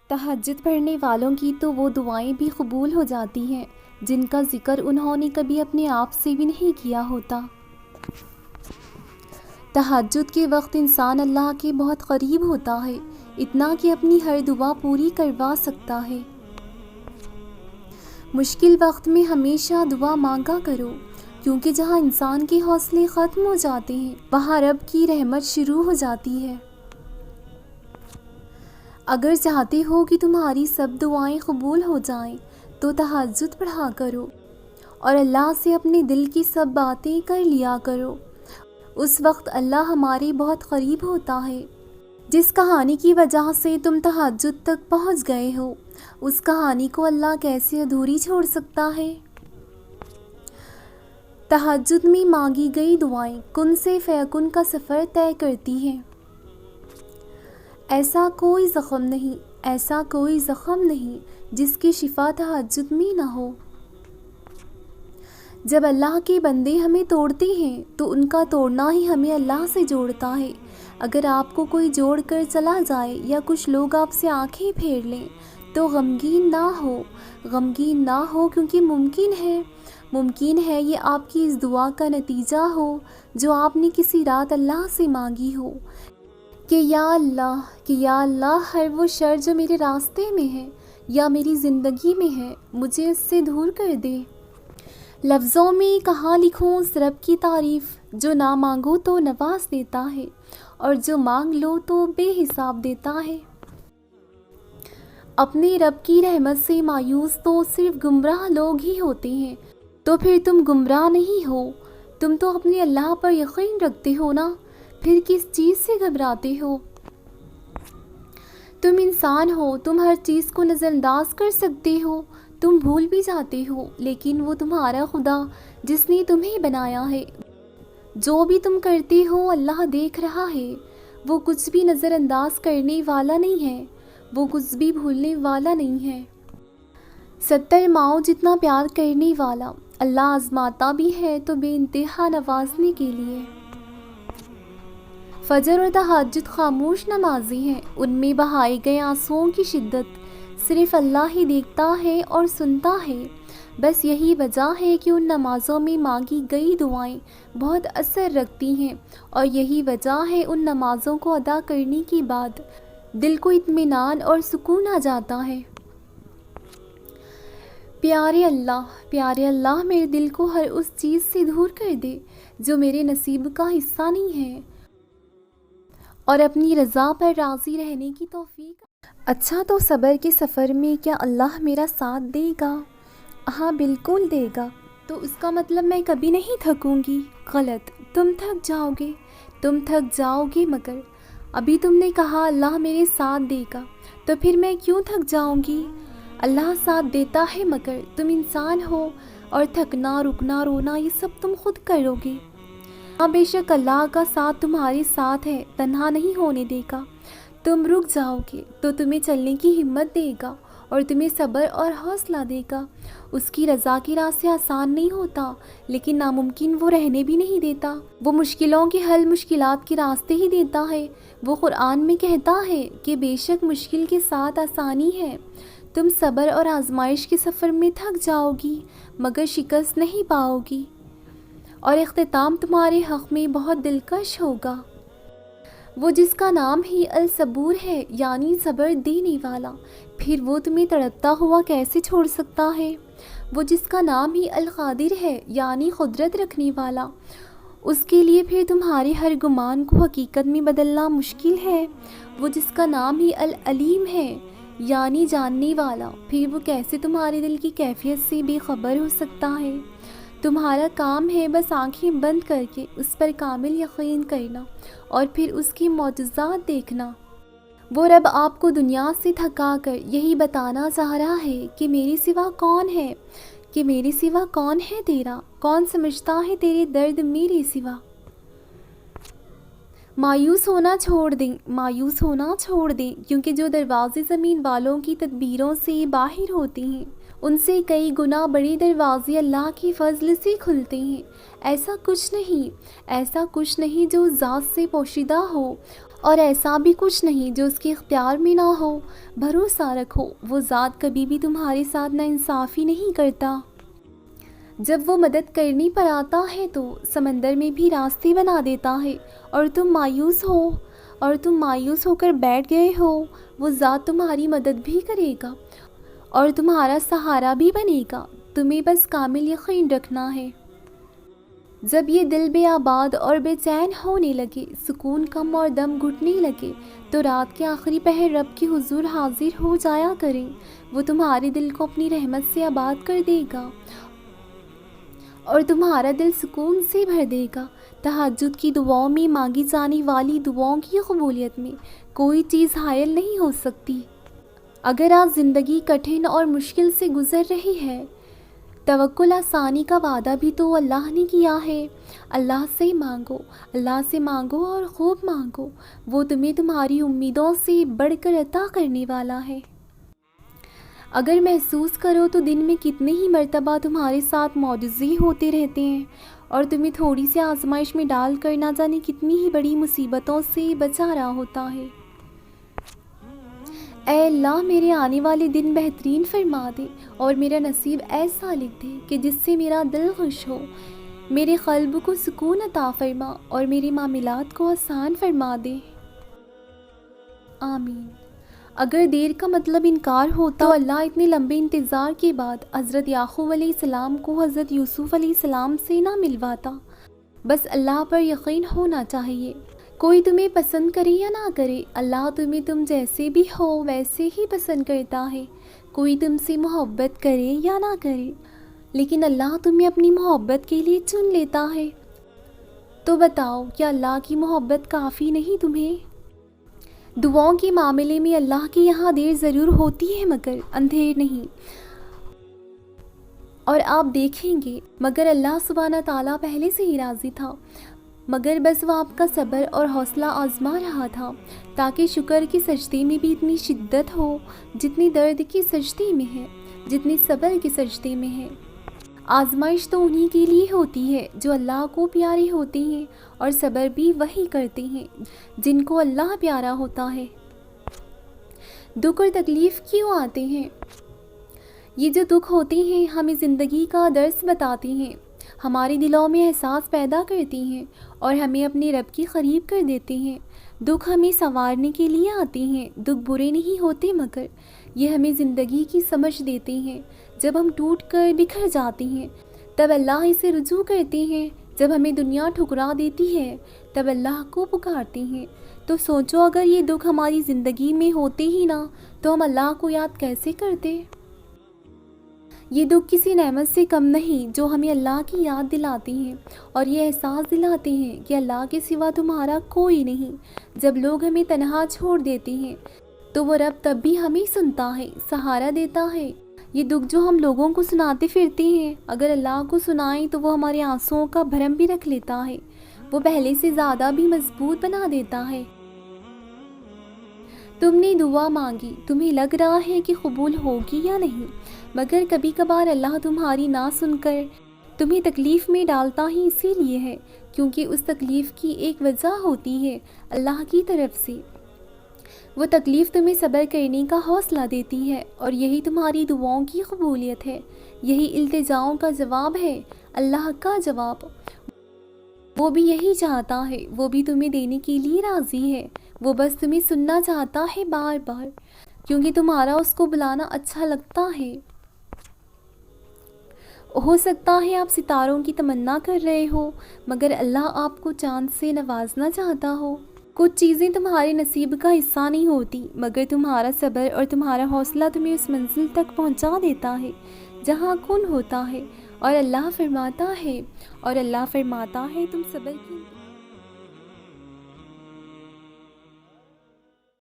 تہجد پڑھنے والوں کی تو وہ دعائیں بھی قبول ہو جاتی ہیں جن کا ذکر انہوں نے کبھی اپنے آپ سے بھی نہیں کیا ہوتا۔ تہجد کے وقت انسان اللہ کے بہت قریب ہوتا ہے، اتنا کہ اپنی ہر دعا پوری کروا سکتا ہے۔ مشکل وقت میں ہمیشہ دعا مانگا کرو، کیونکہ جہاں انسان کے حوصلے ختم ہو جاتے ہیں وہاں رب کی رحمت شروع ہو جاتی ہے۔ اگر چاہتے ہو کہ تمہاری سب دعائیں قبول ہو جائیں تو تہجد پڑھا کرو اور اللہ سے اپنے دل کی سب باتیں کر لیا کرو۔ اس وقت اللہ ہمارے بہت قریب ہوتا ہے۔ جس کہانی کی وجہ سے تم تہجد تک پہنچ گئے ہو، اس کہانی کو اللہ کیسے ادھوری چھوڑ سکتا ہے؟ تہجد میں مانگی گئی دعائیں کن سے فیکن کا سفر طے کرتی ہیں۔ ایسا کوئی زخم نہیں جس کی شفا تہجد میں نہ ہو۔ جب اللہ کے بندے ہمیں توڑتے ہیں تو ان کا توڑنا ہی ہمیں اللہ سے جوڑتا ہے۔ اگر آپ کو کوئی جوڑ کر چلا جائے یا کچھ لوگ آپ سے آنکھیں پھیر لیں تو غمگین نہ ہو، کیونکہ ممکن ہے یہ آپ کی اس دعا کا نتیجہ ہو جو آپ نے کسی رات اللہ سے مانگی ہو کہ یا اللہ ہر وہ شر جو میرے راستے میں ہے یا میری زندگی میں ہے مجھے اس سے دور کر دے۔ لفظوں میں کہاں لکھوں اس رب کی تعریف جو نہ مانگو تو نواز دیتا ہے اور جو مانگ لو تو بے حساب دیتا ہے۔ اپنے رب کی رحمت سے مایوس تو صرف گمراہ لوگ ہی ہوتے ہیں، تو پھر تم گمراہ نہیں ہو، تم تو اپنے اللہ پر یقین رکھتے ہو نا، پھر کس چیز سے گھبراتے ہو؟ تم انسان ہو، تم ہر چیز کو نظر انداز کر سکتے ہو، تم بھول بھی جاتے ہو، لیکن وہ تمہارا خدا جس نے تمہیں بنایا ہے، جو بھی تم کرتے ہو اللہ دیکھ رہا ہے۔ وہ کچھ بھی نظر انداز کرنے والا نہیں ہے، وہ کچھ بھی بھولنے والا نہیں ہے۔ 70 ماؤں جتنا پیار کرنے والا اللہ آزماتا بھی ہے تو بے انتہا نوازنے کے لیے۔ فجر اور تہجد خاموش نمازیں ہیں، ان میں بہائے گئے آنسوؤں کی شدت صرف اللہ ہی دیکھتا ہے اور سنتا ہے۔ بس یہی وجہ ہے کہ ان نمازوں میں مانگی گئی دعائیں بہت اثر رکھتی ہیں، اور یہی وجہ ہے ان نمازوں کو ادا کرنے کے بعد دل کو اطمینان اور سکون آ جاتا ہے۔ پیارے اللہ میرے دل کو ہر اس چیز سے دور کر دے جو میرے نصیب کا حصہ نہیں ہے، اور اپنی رضا پر راضی رہنے کی توفیق۔ اچھا، تو صبر کے سفر میں کیا اللہ میرا ساتھ دے گا؟ ہاں بالکل دے گا۔ تو اس کا مطلب میں کبھی نہیں تھکوں گی؟ غلط، تم تھک جاؤ گے مگر ابھی تم نے کہا اللہ میرے ساتھ دے گا، تو پھر میں کیوں تھک جاؤں گی؟ اللہ ساتھ دیتا ہے مگر تم انسان ہو اور تھکنا، رکنا، رونا یہ سب تم خود کرو گے۔ ہاں بے شک اللہ کا ساتھ تمہارے ساتھ ہے، تنہا نہیں ہونے دے گا۔ تم رک جاؤ گے تو تمہیں چلنے کی ہمت دے گا اور تمہیں صبر اور حوصلہ دے گا۔ اس کی رضا کے راستے آسان نہیں ہوتا، لیکن ناممکن وہ رہنے بھی نہیں دیتا۔ وہ مشکلوں کے حل مشکلات کے راستے ہی دیتا ہے۔ وہ قرآن میں کہتا ہے کہ بے شک مشکل کے ساتھ آسانی ہے۔ تم صبر اور آزمائش کے سفر میں تھک جاؤ گی مگر شکست نہیں پاؤ گی، اور اختتام تمہارے حق میں بہت دلکش ہوگا۔ وہ جس کا نام ہی الصبور ہے یعنی صبر دینے والا، پھر وہ تمہیں تڑپتا ہوا کیسے چھوڑ سکتا ہے؟ وہ جس کا نام ہی القادر ہے یعنی قدرت رکھنے والا، اس کے لیے پھر تمہارے ہر گمان کو حقیقت میں بدلنا مشکل ہے۔ وہ جس کا نام ہی العلیم ہے یعنی جاننے والا، پھر وہ کیسے تمہارے دل کی کیفیت سے بے خبر ہو سکتا ہے؟ تمہارا کام ہے بس آنکھیں بند کر کے اس پر کامل یقین کرنا اور پھر اس کی معجزات دیکھنا۔ وہ رب آپ کو دنیا سے تھکا کر یہی بتانا چاہ رہا ہے کہ میرے سوا کون ہے تیرا، کون سمجھتا ہے تیرے درد میرے سوا۔ مایوس ہونا چھوڑ دیں، کیونکہ جو دروازے زمین والوں کی تدبیروں سے باہر ہوتے ہیں ان سے کئی گنا بڑے دروازے اللہ کی فضل سے کھلتے ہیں۔ ایسا کچھ نہیں جو ذات سے پوشیدہ ہو اور ایسا بھی کچھ نہیں جو اس کے اختیار میں نہ ہو۔ بھروسہ رکھو، وہ ذات کبھی بھی تمہارے ساتھ ناانصافی نہیں کرتا۔ جب وہ مدد کرنے پر آتا ہے تو سمندر میں بھی راستے بنا دیتا ہے، اور تم مایوس ہو کر بیٹھ گئے ہو، وہ ذات تمہاری مدد بھی کرے گا اور تمہارا سہارا بھی بنے گا۔ تمہیں بس کامل یقین رکھنا ہے۔ جب یہ دل بے آباد اور بے چین ہونے لگے، سکون کم اور دم گھٹنے لگے، تو رات کے آخری پہر رب کے حضور حاضر ہو جایا کریں۔ وہ تمہارے دل کو اپنی رحمت سے آباد کر دے گا اور تمہارا دل سکون سے بھر دے گا۔ تہجد کی دعاؤں میں مانگی جانے والی دعاؤں کی قبولیت میں کوئی چیز حائل نہیں ہو سکتی۔ اگر آج زندگی کٹھن اور مشکل سے گزر رہی ہے، توکل آسانی کا وعدہ بھی تو اللہ نے کیا ہے۔ اللہ سے مانگو اور خوب مانگو، وہ تمہیں تمہاری امیدوں سے بڑھ کر عطا کرنے والا ہے۔ اگر محسوس کرو تو دن میں کتنے ہی مرتبہ تمہارے ساتھ معجزے ہوتے رہتے ہیں اور تمہیں تھوڑی سی آزمائش میں ڈال کر نہ جانے کتنی ہی بڑی مصیبتوں سے بچا رہا ہوتا ہے۔ اے اللہ، میرے آنے والے دن بہترین فرما دے اور میرا نصیب ایسا لکھ دے کہ جس سے میرا دل خوش ہو۔ میرے قلب کو سکون عطا فرما اور میرے معاملات کو آسان فرما دے۔ آمین۔ اگر دیر کا مطلب انکار ہوتا تو اللہ اتنے لمبے انتظار کے بعد حضرت یعقوب علیہ السلام کو حضرت یوسف علیہ السلام سے نہ ملواتا۔ بس اللہ پر یقین ہونا چاہیے۔ کوئی تمہیں پسند کرے یا نہ کرے، اللہ تمہیں تم جیسے بھی ہو ویسے ہی پسند کرتا ہے۔ کوئی تم سے محبت کرے یا نہ کرے، لیکن اللہ تمہیں اپنی محبت کے لیے چن لیتا ہے۔ تو بتاؤ، کیا اللہ کی محبت کافی نہیں تمہیں؟ دعاؤں کے معاملے میں اللہ کے یہاں دیر ضرور ہوتی ہے مگر اندھیر نہیں، اور آپ دیکھیں گے مگر اللہ سبحانہ تعالیٰ پہلے سے ہی راضی تھا، مگر بس وہ آپ کا صبر اور حوصلہ آزما رہا تھا تاکہ شکر کے سجدے میں بھی اتنی شدت ہو جتنی درد کے سجدے میں ہے، جتنی صبر کے سجدے میں ہے۔ آزمائش تو انہی کے لیے ہوتی ہے جو اللہ کو پیارے ہوتے ہیں، اور صبر بھی وہی کرتے ہیں جن کو اللہ پیارا ہوتا ہے۔ دکھ اور تکلیف کیوں آتے ہیں؟ یہ جو دکھ ہوتے ہیں ہمیں زندگی کا درس بتاتے ہیں، ہمارے دلوں میں احساس پیدا کرتی ہیں اور ہمیں اپنے رب کے قریب کر دیتے ہیں۔ دکھ ہمیں سنوارنے کے لیے آتے ہیں۔ دکھ برے نہیں ہوتے مگر یہ ہمیں زندگی کی سمجھ دیتے ہیں۔ جب ہم ٹوٹ کر بکھر جاتے ہیں تب اللہ سے رجوع کرتے ہیں۔ جب ہمیں دنیا ٹھکرا دیتی ہے تب اللہ کو پکارتے ہیں۔ تو سوچو، اگر یہ دکھ ہماری زندگی میں ہوتے ہی نہ تو ہم اللہ کو یاد کیسے کرتے؟ یہ دکھ کسی نعمت سے کم نہیں جو ہمیں اللہ کی یاد دلاتے ہیں اور یہ احساس دلاتے ہیں کہ اللہ کے سوا تمہارا کوئی نہیں۔ جب لوگ ہمیں تنہا چھوڑ دیتے ہیں تو وہ رب تب بھی ہمیں سنتا ہے، سہارا دیتا ہے۔ یہ دکھ جو ہم لوگوں کو سناتے پھرتے ہیں، اگر اللہ کو سنائیں تو وہ ہمارے آنسوؤں کا بھرم بھی رکھ لیتا ہے، وہ پہلے سے زیادہ بھی مضبوط بنا دیتا ہے۔ تم نے دعا مانگی، تمہیں لگ رہا ہے کہ قبول ہوگی یا نہیں، مگر کبھی کبھار اللہ تمہاری نہ سن کر تمہیں تکلیف میں ڈالتا ہی اسی لیے ہے کیونکہ اس تکلیف کی ایک وجہ ہوتی ہے اللہ کی طرف سے۔ وہ تکلیف تمہیں صبر کرنے کا حوصلہ دیتی ہے اور یہی تمہاری دعاؤں کی قبولیت ہے، یہی التجاؤں کا جواب ہے، اللہ کا جواب۔ وہ بھی یہی چاہتا ہے، وہ بھی تمہیں دینے کے لیے راضی ہے، وہ بس تمہیں سننا چاہتا ہے بار بار، کیونکہ تمہارا اس کو بلانا اچھا لگتا ہے۔ ہو سکتا ہے آپ ستاروں کی تمنا کر رہے ہو مگر اللہ آپ کو چاند سے نوازنا چاہتا ہو۔ کچھ چیزیں تمہارے نصیب کا حصہ نہیں ہوتی مگر تمہارا صبر اور تمہارا حوصلہ تمہیں اس منزل تک پہنچا دیتا ہے جہاں کن ہوتا ہے، اور اللہ فرماتا ہے تم صبر کی